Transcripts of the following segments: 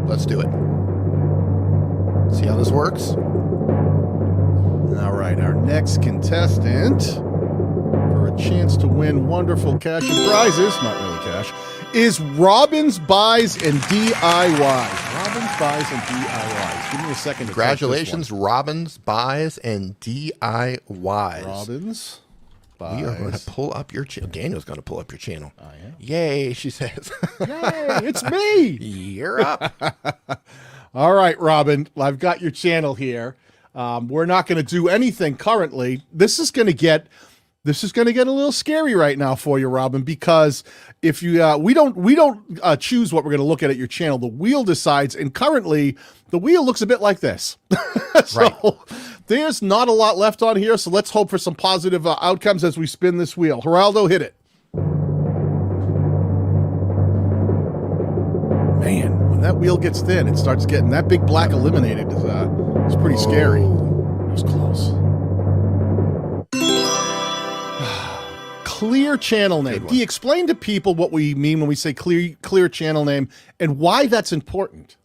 Let's do it. See how this works? All right, our next contestant for a chance to win wonderful cash and prizes, not really cash, is Robbins Buys and DIYs. Robbins Buys and DIYs. Give me a second. Congratulations, Robbins Buys and DIYs. Robbins Buys. We are going to pull up your channel. Daniel's going to pull up your channel. I am. Yay, she says. Yay, it's me. You're up. All right, Robin, I've got your channel here. We're not going to do anything currently. This is going to get a little scary right now for you, Robin, because if you we don't choose what we're going to look at your channel. The wheel decides, and currently the wheel looks a bit like this. So right. There's not a lot left on here, so let's hope for some positive outcomes as we spin this wheel. Geraldo, hit it. Man, when that wheel gets thin, it starts getting that big black eliminated. It's pretty scary. It was close. Clear channel name. Do you explain to people what we mean when we say clear channel name and why that's important?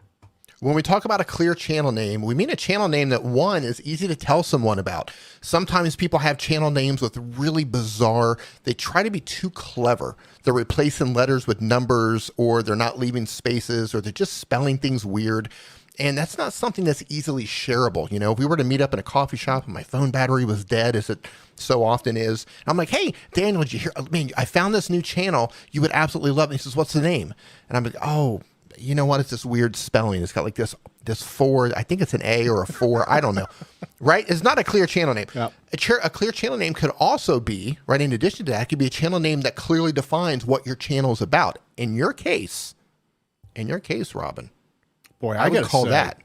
When we talk about a clear channel name, we mean a channel name that, one, is easy to tell someone about. Sometimes people have channel names with really bizarre, they try to be too clever. They're replacing letters with numbers, or they're not leaving spaces, or they're just spelling things weird. And that's not something that's easily shareable. You know, if we were to meet up in a coffee shop and my phone battery was dead, as it so often is, I'm like, hey, Daniel, did you hear? I mean, I found this new channel. You would absolutely love it. He says, what's the name? And I'm like, oh, you know what? It's this weird spelling. It's got like this 4. I think it's an A or a 4. I don't know. Right? It's not a clear channel name. Yep. A clear channel name could also be, right, in addition to that, it could be a channel name that clearly defines what your channel is about. In your case, Robin, boy, I would call that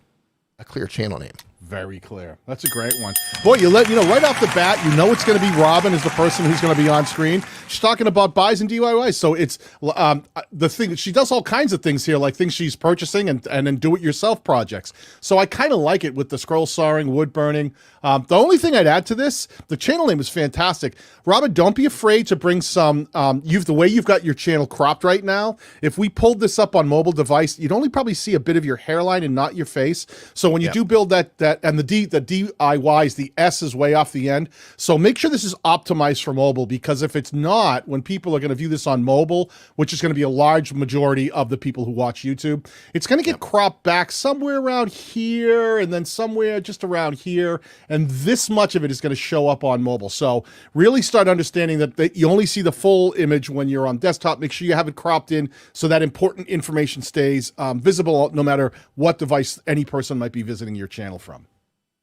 a clear channel name. Very clear. That's a great one. Boy, right off the bat, you know it's going to be Robin is the person who's going to be on screen. She's talking about buys and DIYs. So it's the thing. She does all kinds of things here, like things she's purchasing and then do-it-yourself projects. So I kind of like it with the scroll sawing, wood burning. The only thing I'd add to this, the channel name is fantastic. Robin, don't be afraid to bring some, the way you've got your channel cropped right now, if we pulled this up on mobile device, you'd only probably see a bit of your hairline and not your face. So when you do build that, and the DIYs, the S is way off the end. So make sure this is optimized for mobile, because if it's not, when people are going to view this on mobile, which is going to be a large majority of the people who watch YouTube, it's going to get cropped back somewhere around here and then somewhere just around here. And this much of it is going to show up on mobile. So really start understanding that you only see the full image when you're on desktop. Make sure you have it cropped in so that important information stays visible no matter what device any person might be visiting your channel from.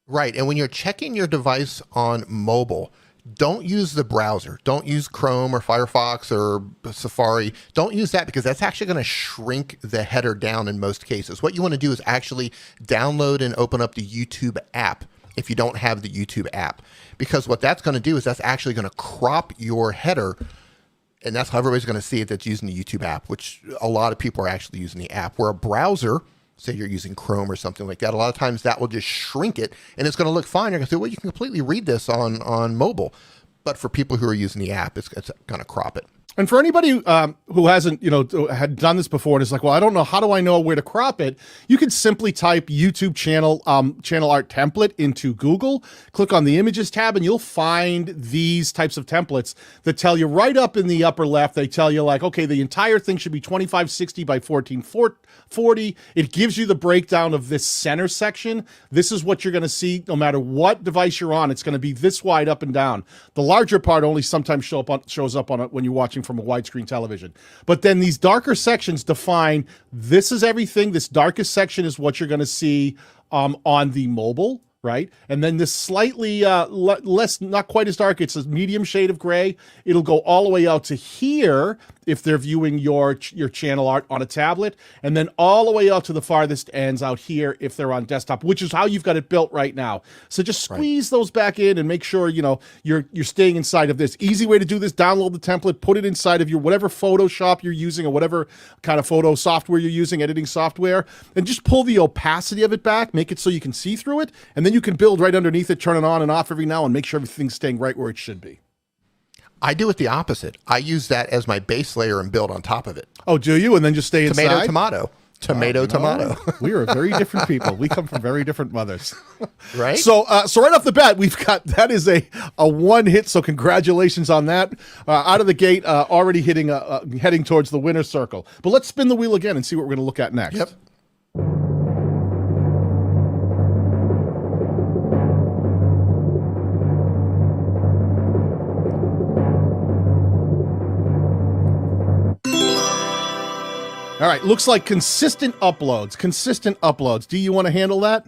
Right. And when you're checking your device on mobile, don't use the browser. Don't use Chrome or Firefox or Safari. Don't use that, because that's actually going to shrink the header down in most cases. What you want to do is actually download and open up the YouTube app if you don't have the YouTube app, because what that's going to do is that's actually going to crop your header, and that's how everybody's going to see it that's using the YouTube app, which a lot of people are actually using the app. Where a browser, say you're using Chrome or something like that, a lot of times that will just shrink it and it's going to look fine. You're going to say, well, you can completely read this on mobile. But for people who are using the app, it's going to crop it. And for anybody who hasn't, had done this before and is like, well, I don't know, how do I know where to crop it? You can simply type YouTube channel art template into Google, click on the images tab, and you'll find these types of templates that tell you right up in the upper left. They tell you like, okay, the entire thing should be 2560 by 1440. It gives you the breakdown of this center section. This is what you're going to see no matter what device you're on. It's going to be this wide up and down. The larger part only sometimes shows up on it when you're watching from a widescreen television. But then these darker sections define, this is everything. This darkest section is what you're going to see on the mobile, right? And then this slightly less, not quite as dark, it's a medium shade of gray. It'll go all the way out to here if they're viewing your channel art on a tablet, and then all the way out to the farthest ends out here if they're on desktop, which is how you've got it built right now. So just squeeze those back in and make sure you're staying inside of this. Easy way to do this: download the template, put it inside of your whatever Photoshop you're using or whatever kind of photo software you're using, editing software, and just pull the opacity of it back, make it so you can see through it, and then you can build right underneath it, turn it on and off every now and make sure everything's staying right where it should be. I do it the opposite. I use that as my base layer and build on top of it. Oh, do you? And then just stay inside? Tomato. Tomato, tomato. We are very different people. We come from very different mothers. Right? So right off the bat, we've got, that is a one hit. So congratulations on that. Out of the gate, already heading towards the winner's circle. But let's spin the wheel again and see what we're going to look at next. Yep. All right, looks like consistent uploads. Do you want to handle that?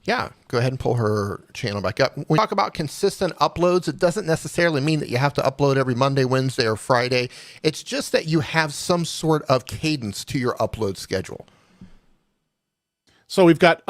Yeah, go ahead and pull her channel back up. When we talk about consistent uploads, it doesn't necessarily mean that you have to upload every Monday, Wednesday, or Friday. It's just that you have some sort of cadence to your upload schedule. So we've got,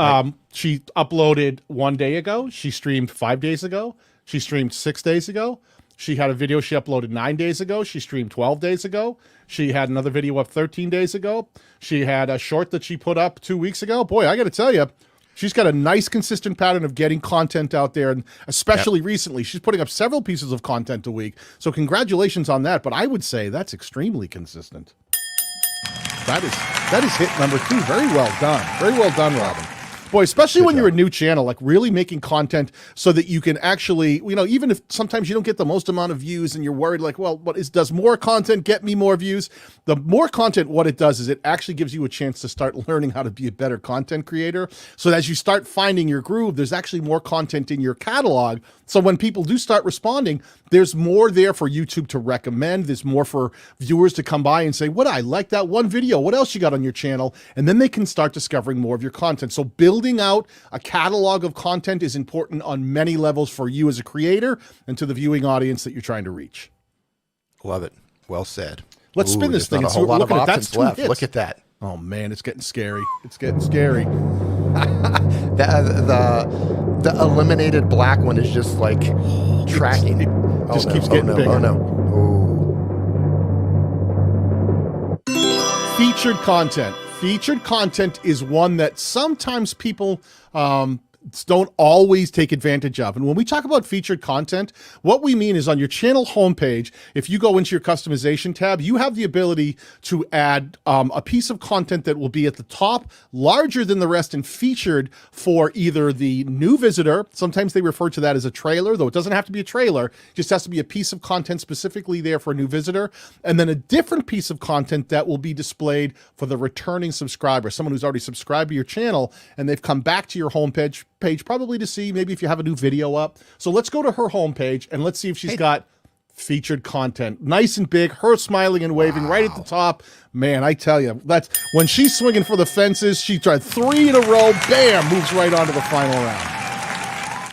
she uploaded 1 day ago. She streamed 5 days ago. She streamed 6 days ago. She had a video she uploaded 9 days ago. She streamed 12 days ago. She had another video up 13 days ago. She had a short that she put up 2 weeks ago. Boy, I got to tell you, she's got a nice consistent pattern of getting content out there, and especially recently, she's putting up several pieces of content a week. So congratulations on that, but I would say that's extremely consistent. That is hit number 2. Very well done. Very well done, Robin. Boy, especially when you're a new channel, like really making content so that you can actually, you know, even if sometimes you don't get the most amount of views and you're worried like, well, does more content get me more views? The more content, what it does is it actually gives you a chance to start learning how to be a better content creator. So as you start finding your groove, there's actually more content in your catalog. So when people do start responding, there's more there for YouTube to recommend. There's more for viewers to come by and say, what, I like that one video. What else you got on your channel? And then they can start discovering more of your content. So building out a catalog of content is important on many levels for you as a creator and to the viewing audience that you're trying to reach. Love it. Well said. Let's spin this thing. Not a whole lot of options left. Look at that. Oh man, it's getting scary. It's getting scary. The eliminated black one is just like tracking. It just keeps getting bigger. Oh no. Featured content. Featured content is one that sometimes people don't always take advantage of. And when we talk about featured content, what we mean is on your channel homepage, if you go into your customization tab, you have the ability to add a piece of content that will be at the top, larger than the rest, and featured for either the new visitor. Sometimes they refer to that as a trailer, though it doesn't have to be a trailer. It just has to be a piece of content specifically there for a new visitor. And then a different piece of content that will be displayed for the returning subscriber, someone who's already subscribed to your channel and they've come back to your homepage probably to see maybe if you have a new video up. So let's go to her homepage and let's see if she's got featured content. Nice and big, her smiling and waving right at the top. Man, I tell you, that's when she's swinging for the fences. She tried 3 in a row, bam, moves right on to the final round.